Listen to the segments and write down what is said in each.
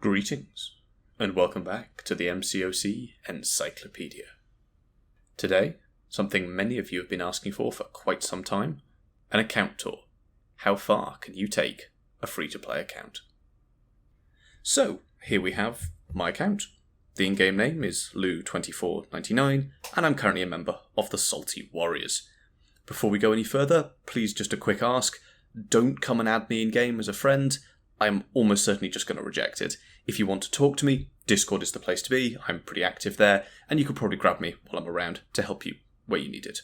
Greetings, and welcome back to the MCOC Encyclopedia. Today, something many of you have been asking for quite some time, an account tour. How far can you take a free-to-play account? So, here we have my account. The in-game name is Lou2499, and I'm currently a member of the Salty Warriors. Before we go any further, please just a quick ask, don't come and add me in-game as a friend. I'm almost certainly just going to reject it. If you want to talk to me, Discord is the place to be. I'm pretty active there, and you could probably grab me while I'm around to help you where you need it.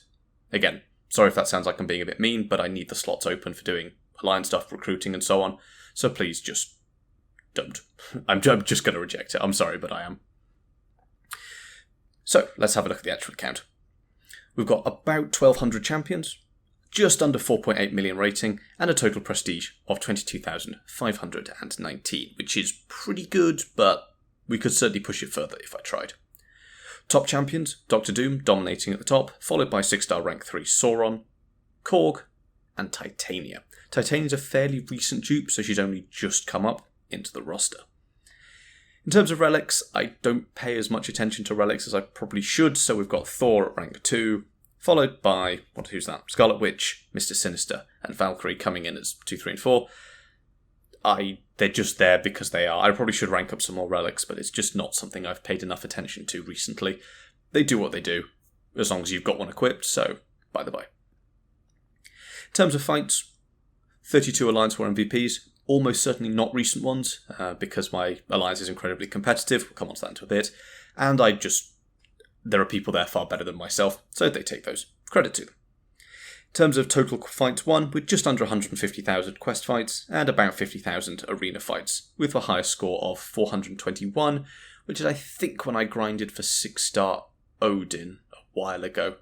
Again, sorry if that sounds like I'm being a bit mean, but I need the slots open for doing alliance stuff, recruiting, and so on. So please just don't. I'm just going to reject it. I'm sorry, but I am. So let's have a look at the actual account. We've got about 1,200 champions, just under 4.8 million rating, and a total prestige of 22,519, which is pretty good, but we could certainly push it further if I tried. Top champions, Dr. Doom dominating at the top, followed by 6-star rank 3 Sauron, Korg, and Titania. Titania's a fairly recent dupe, so she's only just come up into the roster. In terms of relics, I don't pay as much attention to relics as I probably should, so we've got Thor at rank 2, followed by, who's that? Scarlet Witch, Mr. Sinister, and Valkyrie coming in as 2, 3, and 4. They're just there because they are. I probably should rank up some more relics, but it's just not something I've paid enough attention to recently. They do what they do, as long as you've got one equipped, so by the by. In terms of fights, 32 Alliance War MVPs, almost certainly not recent ones, because my alliance is incredibly competitive. We'll come on to that in a bit. And there are people there far better than myself, so they take those. Credit to them. In terms of total fights won, we're just under 150,000 quest fights and about 50,000 arena fights, with a higher score of 421, which is I think when I grinded for 6-star Odin a while ago.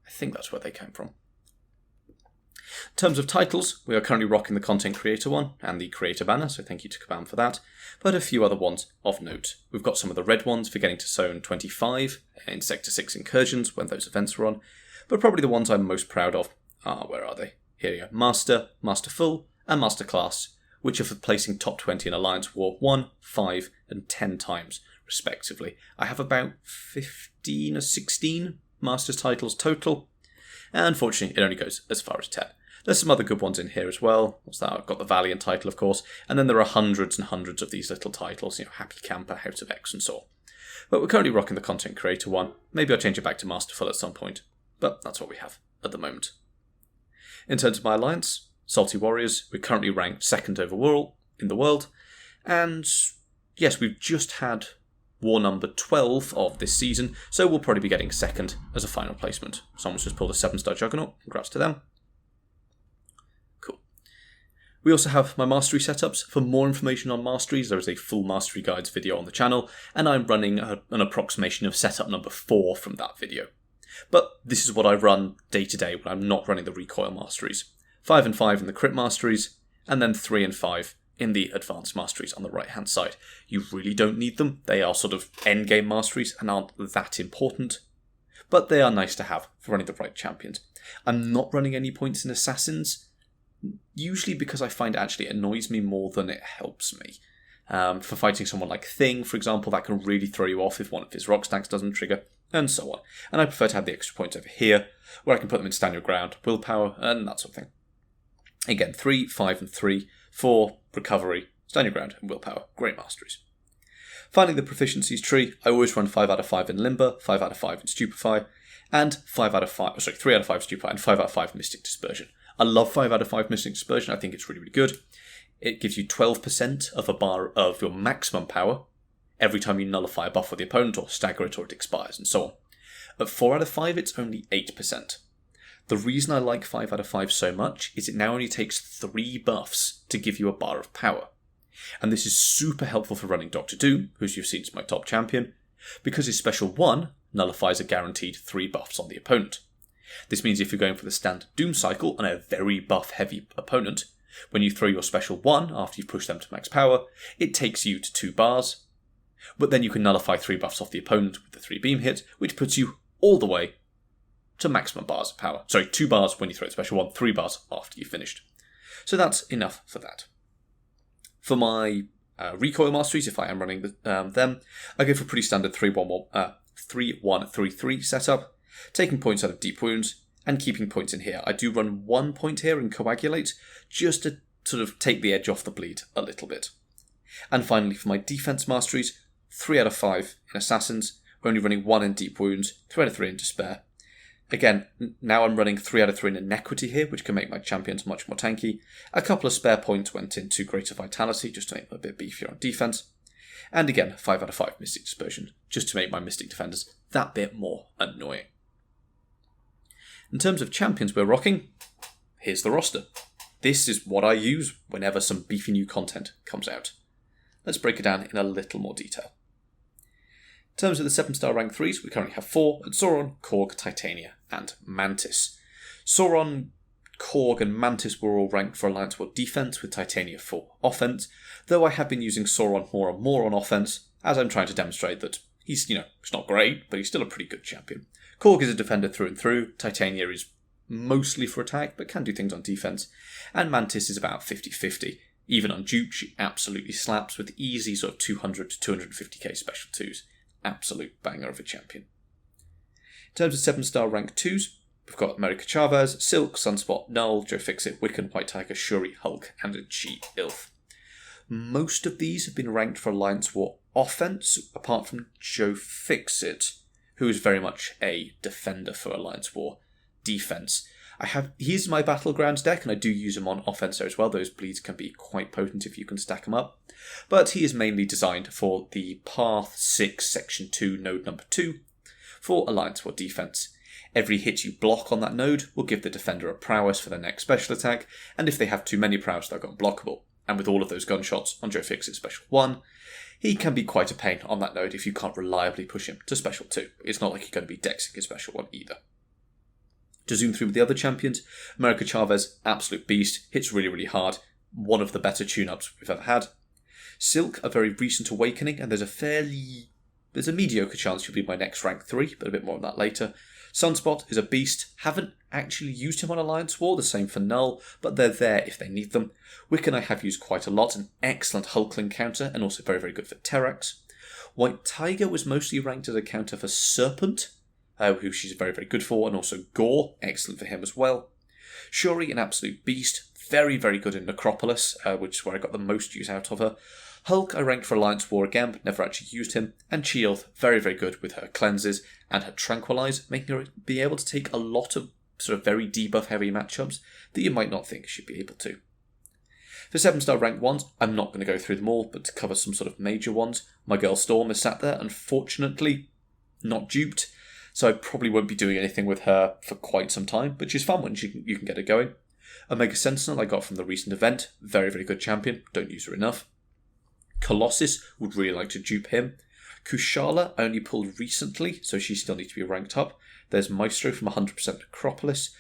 I think that's where they came from. In terms of titles, we are currently rocking the Content Creator one and the Creator banner, so thank you to Kabam for that, but a few other ones of note. We've got some of the red ones for getting to Zone 25 in Sector 6 incursions when those events were on, but probably the ones I'm most proud of are, where are they? Here you go, Master, Master Full, and Master Class, which are for placing top 20 in Alliance War 1, 5, and 10 times, respectively. I have about 15 or 16 Masters titles total, and unfortunately it only goes as far as 10. There's some other good ones in here as well. What's that? I've got the Valiant title, of course. And then there are hundreds and hundreds of these little titles, Happy Camper, House of X, and so on. But we're currently rocking the Content Creator one. Maybe I'll change it back to Masterful at some point. But that's what we have at the moment. In terms of my alliance, Salty Warriors, we're currently ranked second overall in the world. And yes, we've just had war number 12 of this season, so we'll probably be getting second as a final placement. Someone's just pulled a 7-star Juggernaut. Congrats to them. We also have my Mastery setups. For more information on Masteries, there is a full Mastery Guides video on the channel, and I'm running an approximation of setup number 4 from that video. But this is what I run day to day when I'm not running the Recoil Masteries. 5 and 5 in the Crit Masteries, and then 3 and 5 in the Advanced Masteries on the right-hand side. You really don't need them. They are sort of endgame Masteries and aren't that important, but they are nice to have for running the right champions. I'm not running any points in Assassins, usually because I find actually it annoys me more than it helps me. For fighting someone like Thing, for example, that can really throw you off if one of his rock stacks doesn't trigger, and so on. And I prefer to have the extra points over here, where I can put them in Stand Your Ground, Willpower, and that sort of thing. Again, 3, 5, and 3, 4, Recovery, Stand Your Ground, and Willpower. Great Masteries. Finally, the Proficiencies tree. I always run 5 out of 5 in Limber, 5 out of 5 in Stupefy, and 3 out of 5 Stupefy, and 5 out of 5 Mystic Dispersion. I love 5 out of 5 Mystic Dispersion. I think it's really, really good. It gives you 12% of a bar of your maximum power every time you nullify a buff for the opponent or stagger it or it expires and so on. At 4 out of 5, it's only 8%. The reason I like 5 out of 5 so much is it now only takes 3 buffs to give you a bar of power. And this is super helpful for running Dr. Doom, who you've seen is my top champion, because his special 1 nullifies a guaranteed 3 buffs on the opponent. This means if you're going for the standard Doom cycle on a very buff-heavy opponent, when you throw your special 1 after you've pushed them to max power, it takes you to 2 bars, but then you can nullify 3 buffs off the opponent with the 3 beam hit, which puts you all the way to maximum bars of power. Sorry, 2 bars when you throw the special 1, 3 bars after you've finished. So that's enough for that. For my recoil masteries, if I am running them, I go for a pretty standard 3-1-3-3 setup, taking points out of deep wounds and keeping points in here. I do run 1 point here in coagulate, just to sort of take the edge off the bleed a little bit. And finally, for my defense masteries, 3 out of 5 in assassins. We're only running 1 in deep wounds, 3 out of 3 in despair. Again, now I'm running 3 out of 3 in iniquity here, which can make my champions much more tanky. A couple of spare points went into greater vitality, just to make them a bit beefier on defense. And again, 5 out of 5 mystic dispersion, just to make my mystic defenders that bit more annoying. In terms of champions we're rocking, here's the roster. This is what I use whenever some beefy new content comes out. Let's break it down in a little more detail. In terms of the 7-star rank 3s, we currently have 4 at Sauron, Korg, Titania, and Mantis. Sauron, Korg, and Mantis were all ranked for Alliance War defense, with Titania for offense, though I have been using Sauron more and more on offense, as I'm trying to demonstrate that he's not great, but he's still a pretty good champion. Korg is a defender through and through, Titania is mostly for attack, but can do things on defense, and Mantis is about 50-50. Even on dupe, she absolutely slaps with easy sort of 200 to 250k special 2s. Absolute banger of a champion. In terms of 7-star rank 2s, we've got America Chavez, Silk, Sunspot, Null, Joe Fixit, Wiccan, White Tiger, Shuri, Hulk, and a Chi Ilf. Most of these have been ranked for Alliance War offense, apart from Joe Fixit, who is very much a defender for Alliance War defense. He's my Battlegrounds deck, and I do use him on offense there as well. Those bleeds can be quite potent if you can stack them up. But he is mainly designed for the Path 6 Section 2 node number 2 for Alliance War defense. Every hit you block on that node will give the defender a prowess for their next special attack, and if they have too many prowess, they'll go unblockable. And with all of those gunshots on Joe Fixit's special 1, he can be quite a pain on that node if you can't reliably push him to special 2. It's not like you're going to be dexing his special 1 either. To zoom through with the other champions, America Chavez, absolute beast, hits really, really hard. One of the better tune-ups we've ever had. Silk, a very recent awakening, and there's a mediocre chance she'll be my next rank 3, but a bit more on that later. Sunspot is a beast. Haven't actually used him on Alliance War, the same for Null, but they're there if they need them. Wiccan I have used quite a lot, an excellent Hulkling counter, and also very, very good for Terrax. White Tiger was mostly ranked as a counter for Serpent, who she's very, very good for, and also Gore, excellent for him as well. Shuri, an absolute beast, very, very good in Necropolis, which is where I got the most use out of her. Hulk, I ranked for Alliance War again, but never actually used him. And Chie'Ilth, very, very good with her cleanses and her tranquilize, making her be able to take a lot of sort of very debuff-heavy matchups that you might not think she'd be able to. For 7-star rank 1s, I'm not going to go through them all, but to cover some sort of major ones, my girl Storm is sat there, unfortunately not duped, so I probably won't be doing anything with her for quite some time, but she's fun when you can get her going. Omega Sentinel I got from the recent event, very, very good champion, don't use her enough. Colossus, would really like to dupe him. Kushala I only pulled recently, so she still needs to be ranked up. There's Maestro from 100% Acropolis.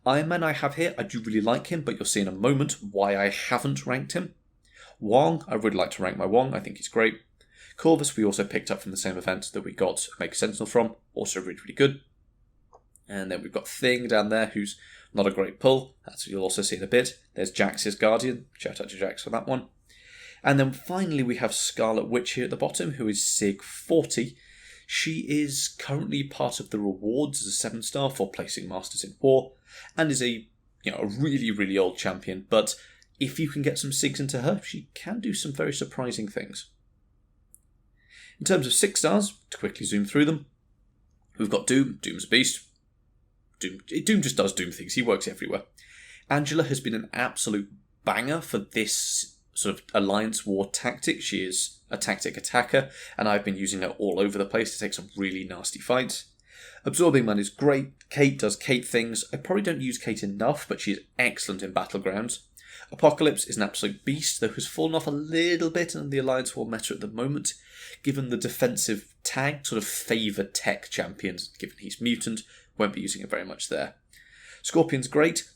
Iron Man I have here, I do really like him, but you'll see in a moment why I haven't ranked him. Wong, I would like to rank my Wong, I think he's great. Corvus we also picked up from the same event that we got Omega Sentinel from, also really, really good. And then we've got Thing down there, who's not a great pull, as you'll also see in a bit. There's Jax's Guardian, shout out to Jax for that one. And then finally we have Scarlet Witch here at the bottom, who is Sig 40. She is currently part of the rewards as a 7-star for placing Masters in War, and is a really, really old champion, but if you can get some Sigs into her, she can do some very surprising things. In terms of 6 stars, to quickly zoom through them, we've got Doom. Doom's a beast. Doom just does Doom things. He works everywhere. Angela has been an absolute banger for this sort of Alliance War tactic. She is a tactic attacker, and I've been using her all over the place to take some really nasty fights. Absorbing Man is great. Kate does Kate things. I probably don't use Kate enough, but she is excellent in Battlegrounds. Apocalypse is an absolute beast, though has fallen off a little bit in the Alliance War meta at the moment, given the defensive tag sort of favour tech champions, given he's mutant, won't be using it very much there. Scorpion's great.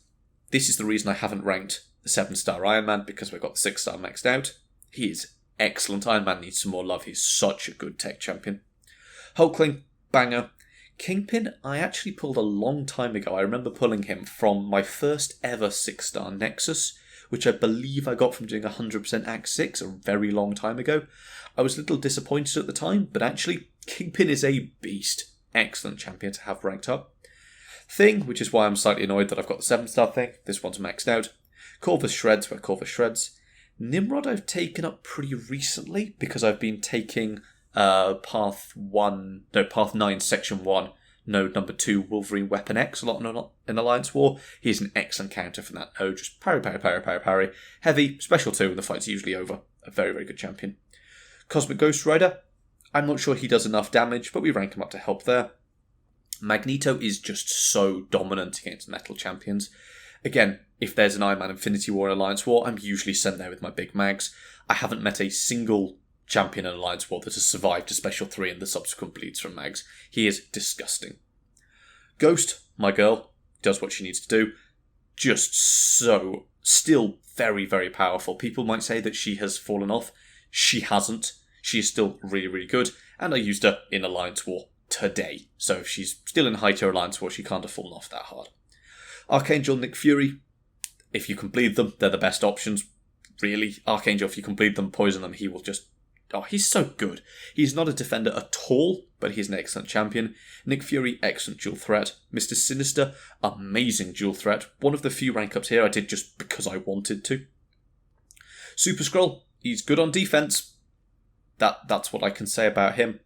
This is the reason I haven't ranked the 7-star Iron Man, because we've got the 6-star maxed out. He is excellent. Iron Man needs some more love. He's such a good tech champion. Hulkling, banger. Kingpin, I actually pulled a long time ago. I remember pulling him from my first ever 6-star Nexus, which I believe I got from doing 100% Act 6 a very long time ago. I was a little disappointed at the time, but actually, Kingpin is a beast. Excellent champion to have ranked up. Thing, which is why I'm slightly annoyed that I've got the 7-star thing. This one's maxed out. Corvus shreds where Corvus shreds. Nimrod I've taken up pretty recently because I've been taking Path 9, Section 1, node number 2, Wolverine Weapon X, a lot in Alliance War. He's an excellent counter for that node. Just parry, parry, parry, parry, parry. Heavy, special 2, and the fight's usually over. A very, very good champion. Cosmic Ghost Rider. I'm not sure he does enough damage, but we rank him up to help there. Magneto is just so dominant against metal champions. Again, if there's an Iron Man Infinity War in Alliance War, I'm usually sent there with my big mags. I haven't met a single champion in Alliance War that has survived a Special 3 and the subsequent bleeds from mags. He is disgusting. Ghost, my girl, does what she needs to do. Just so, still very, very powerful. People might say that she has fallen off. She hasn't. She is still really, really good. And I used her in Alliance War today. So if she's still in high tier Alliance War, she can't have fallen off that hard. Archangel, Nick Fury. If you can bleed them, they're the best options. Really. Archangel, if you can bleed them, poison them, he will just... Oh, he's so good. He's not a defender at all, but he's an excellent champion. Nick Fury, excellent dual threat. Mr. Sinister, amazing dual threat. One of the few rank ups here I did just because I wanted to. Super Skrull, he's good on defense. That's what I can say about him.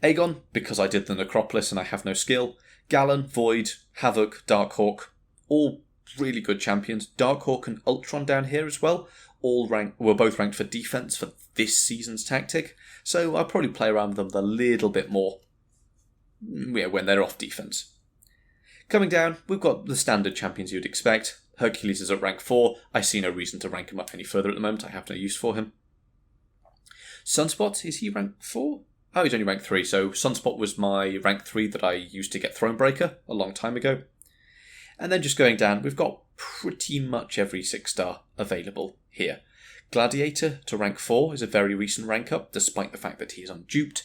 Aegon, because I did the Necropolis and I have no skill. Gallon, Void, Havoc, Darkhawk, all really good champions. Darkhawk and Ultron down here as well. Were both ranked for defense for this season's tactic, so I'll probably play around with them a little bit more when they're off defense. Coming down, we've got the standard champions you'd expect. Hercules is at rank 4. I see no reason to rank him up any further at the moment. I have no use for him. Sunspot, is he rank 4? Oh, he's only rank 3, so Sunspot was my rank 3 that I used to get Thronebreaker a long time ago. And then just going down, we've got pretty much every 6-star available here. Gladiator to rank 4 is a very recent rank up, despite the fact that he is unduped.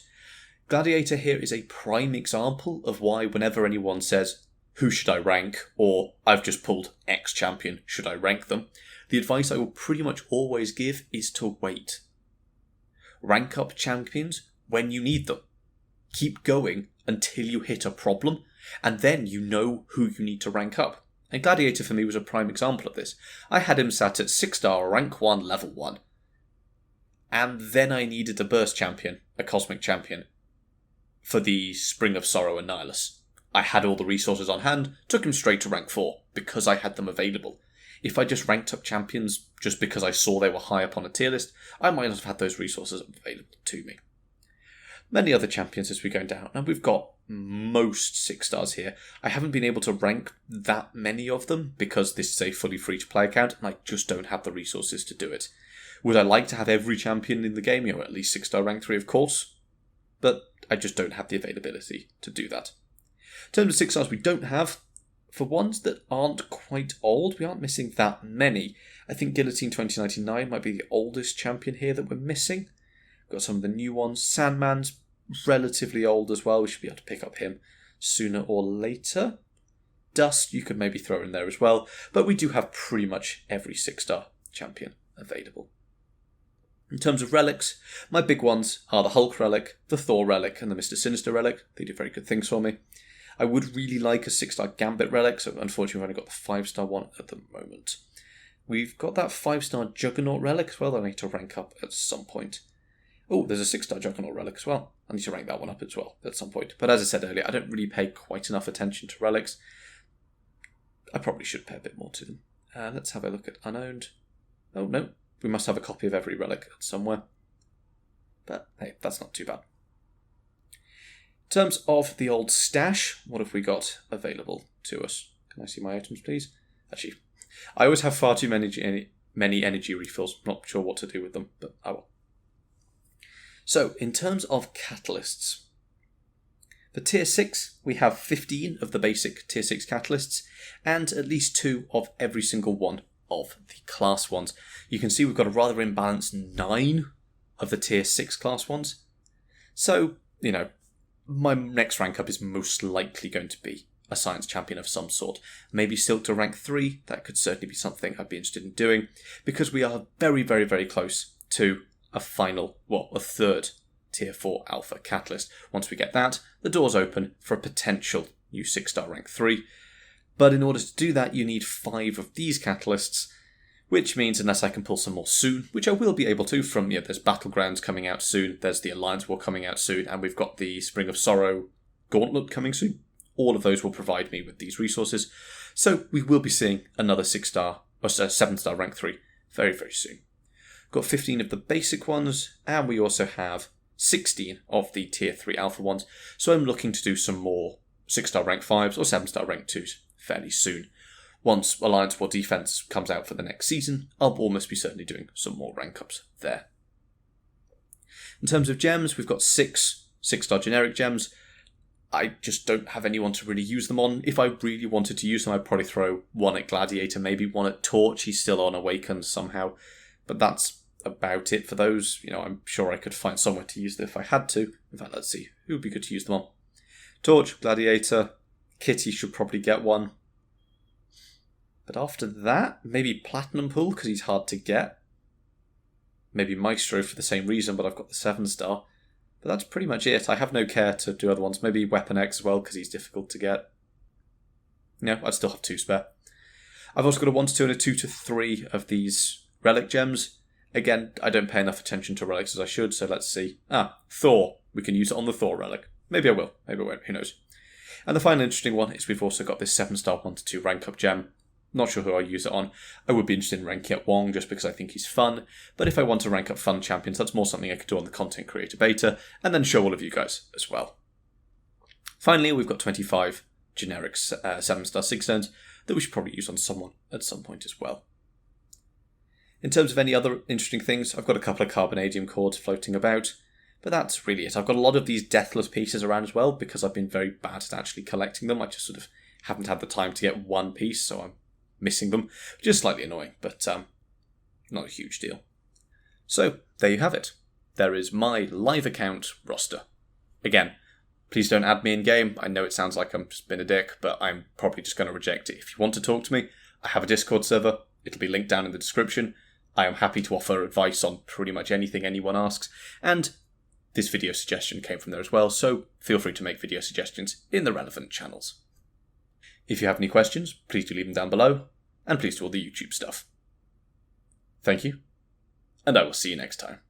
Gladiator here is a prime example of why whenever anyone says, who should I rank, or I've just pulled X champion, should I rank them, the advice I will pretty much always give is to wait. Rank up champions when you need them. Keep going until you hit a problem, and then you know who you need to rank up. And Gladiator for me was a prime example of this. I had him sat at 6-star, rank 1, level 1. And then I needed a burst champion, a cosmic champion, for the Spring of Sorrow and Nihilus. I had all the resources on hand, took him straight to rank 4, because I had them available. If I just ranked up champions just because I saw they were high up on a tier list, I might not have had those resources available to me. Many other champions as we go down, and we've got most 6-stars here. I haven't been able to rank that many of them because this is a fully free-to-play account and I just don't have the resources to do it. Would I like to have every champion in the game, at least 6-star rank 3 of course, but I just don't have the availability to do that. In terms of 6 stars we don't have, for ones that aren't quite old, we aren't missing that many. I think Guillotine 2099 might be the oldest champion here that we're missing. We've got some of the new ones. Sandman's relatively old as well. We should be able to pick up him sooner or later. Dust, you could maybe throw in there as well. But we do have pretty much every 6-star champion available. In terms of relics, my big ones are the Hulk relic, the Thor relic, and the Mr. Sinister relic. They do very good things for me. I would really like a 6-star Gambit relic, so unfortunately we've only got the 5-star one at the moment. We've got that 5-star Juggernaut relic as well that I need to rank up at some point. Oh, there's a 6-star Juggernaut relic as well. I need to rank that one up as well at some point. But as I said earlier, I don't really pay quite enough attention to relics. I probably should pay a bit more to them. Let's have a look at unowned. Oh, no. We must have a copy of every relic somewhere. But hey, that's not too bad. In terms of the old stash, what have we got available to us? Can I see my items, please? Actually, I always have far too many energy refills. I'm not sure what to do with them, but I will. So, in terms of catalysts, for Tier 6, we have 15 of the basic Tier 6 catalysts, and at least 2 of every single one of the class ones. You can see we've got a rather imbalanced 9 of the Tier 6 class ones. So, my next rank up is most likely going to be a science champion of some sort. Maybe Silk to rank 3, that could certainly be something I'd be interested in doing, because we are very, very, very close to a third Tier 4 Alpha Catalyst. Once we get that, the door's open for a potential new 6-star rank 3. But in order to do that, you need 5 of these catalysts, which means unless I can pull some more soon, which I will be able to from, there's Battlegrounds coming out soon, there's the Alliance War coming out soon, and we've got the Spring of Sorrow Gauntlet coming soon. All of those will provide me with these resources. So we will be seeing another 6-star or 7-star rank 3 very, very soon. Got 15 of the basic ones, and we also have 16 of the Tier 3 Alpha ones. So I'm looking to do some more 6-star rank 5s or 7-star rank 2s fairly soon. Once Alliance War Defense comes out for the next season, I'll almost be certainly doing some more rank ups there. In terms of gems, we've got 6 6-star generic gems. I just don't have anyone to really use them on. If I really wanted to use them, I'd probably throw one at Gladiator, maybe one at Torch. He's still on Awakened somehow. But that's about it for those. I'm sure I could find somewhere to use them if I had to. In fact, let's see. Who would be good to use them on? Torch, Gladiator, Kitty should probably get one. But after that, maybe Platinum Pool, because he's hard to get. Maybe Maestro for the same reason, but I've got the 7-star. But that's pretty much it. I have no care to do other ones. Maybe Weapon X as well, because he's difficult to get. I'd still have 2 spare. I've also got a 1 to 2 and a 2 to 3 of these relic gems. Again, I don't pay enough attention to relics as I should, so let's see. Thor. We can use it on the Thor relic. Maybe I will. Maybe I won't. Who knows? And the final interesting one is we've also got this 7-star 1 to 2 rank up gem. Not sure who I'll use it on. I would be interested in ranking up Wong just because I think he's fun. But if I want to rank up fun champions, that's more something I could do on the Content Creator Beta and then show all of you guys as well. Finally, we've got 25 generic 7-star 6 stones that we should probably use on someone at some point as well. In terms of any other interesting things, I've got a couple of Carbonadium cores floating about. But that's really it. I've got a lot of these Deathless pieces around as well because I've been very bad at actually collecting them. I just sort of haven't had the time to get one piece, so I'm missing them, which is slightly annoying, but not a huge deal. So, there you have it. There is my live account roster. Again, please don't add me in-game. I know it sounds like I'm just being a dick, but I'm probably just going to reject it. If you want to talk to me, I have a Discord server. It'll be linked down in the description. I am happy to offer advice on pretty much anything anyone asks, and this video suggestion came from there as well, so feel free to make video suggestions in the relevant channels. If you have any questions, please do leave them down below, and please do all the YouTube stuff. Thank you, and I will see you next time.